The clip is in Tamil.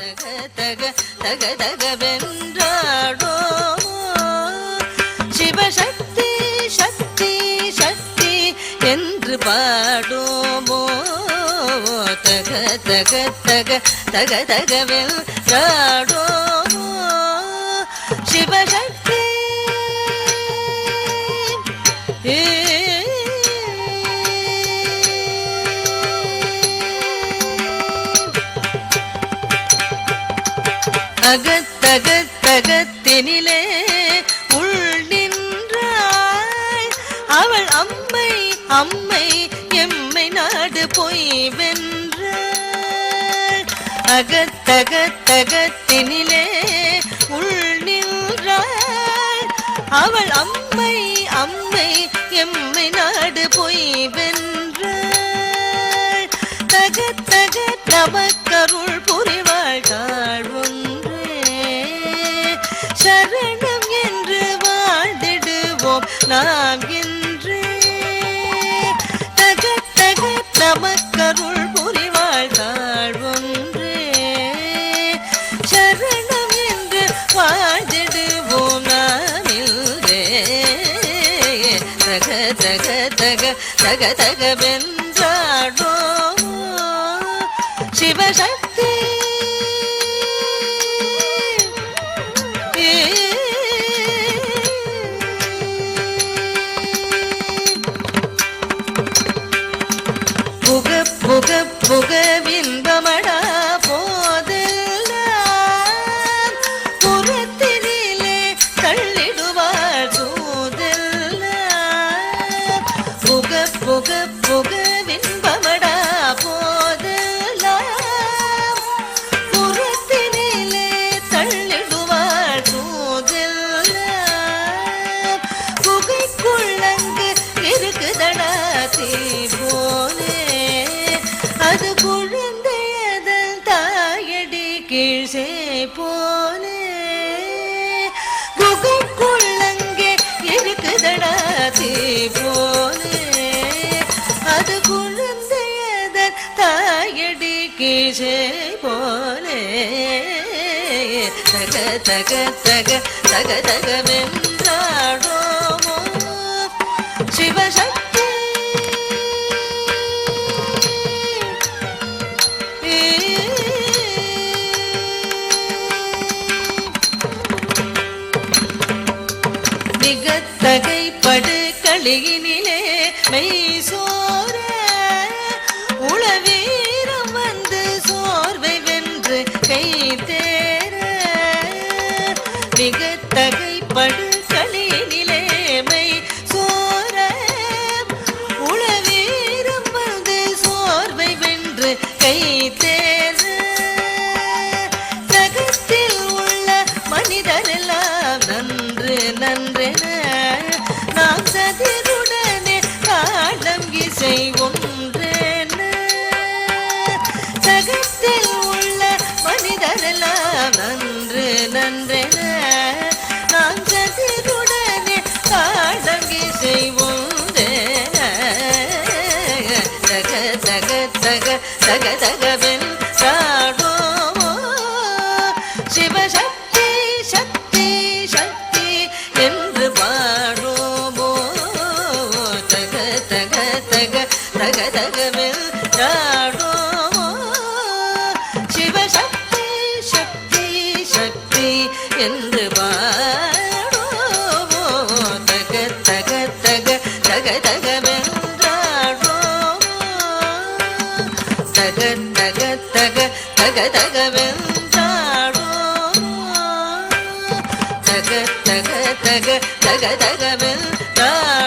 தக தக தக தகவென்றாடோ சிவசக்தி சக்தி சக்தி என்று பாடோமோ தக தக தக தக தகவென்றாடோமோ சிவசக்தி அகத்தகத்தகத்தினிலே உள் நின்றாய் அவள் அம்மை அம்மை எம்மை நாடு போய் வென்றாள் அகத்தகத்தகத்தினிலே உள் நின்றாய் அவள் அம்மை அம்மை எம்மை நாடு போய் வென்றாள் தக தக நமக்கருள் புரிவாள் தாழ்வும் சரணம் என்று வாழ்ந்திடுவோம் நாம் என்று தக தக நமக்கருள் புரிவாள் தாழ்வொன்றே சரணம் என்று வாழ்ந்திடுவோம் நாம் இன்றே தக தக தக தக தகவென்றாடோ சிவசக்தி புக புக புகவின்பமடா போதெல்லாம் புறத்தினிலே தள்ளிடுவாள் சூதெல்லாம் புக புக புகவின்பமடா போதெல்லாம் புறத்தினிலே தள்ளிடுவாள் சூதெல்லாம் புகைக்குள்ளங்கு இருக்குதடா தீ போலே அது குழந்தையதன் தாயடி கீழ்சே போலே குகைக்குள்ளங்கே இருக்குதடா தீ போலே அது குழந்தையதன் தாயடி கீழ்சே போலே தக தக தக தக தகவென்றாடோமோ சிவசக்தி மிகத்தகை படு களியினிலே மெய்சோர உளவீரம் வந்து சோர்வை வென்று கை தேர மிகத்தகை படு களியினிலே மெய்சோர உளவீரம் வந்து சோர்வை வென்று கை தேர ஜகத்தில் உள்ள மனிதரெல்லாம் நன்று நன்றென நாம் சதிருடனே காலம் இசை ஒன்றென ஜகத்தில் உள்ள மனிதரெல்லாம் நன்று நன்றென நாம் சதிருடனே காலம் இசை ஒன்றென தக தக தக தக தகவென் சாடோமோ சிவசக்தி சக்தி சக்தி என்று பாடோமோ தக தக தக தக தகவென் சாடோமோ சிவசக்தி சக்தி சக்தி என்று பாடோமோ தக தக தக தக தகவென் தக தக தக தக தகவென்றாடோமோ தக தக தக தக தகவென்றாடோமோ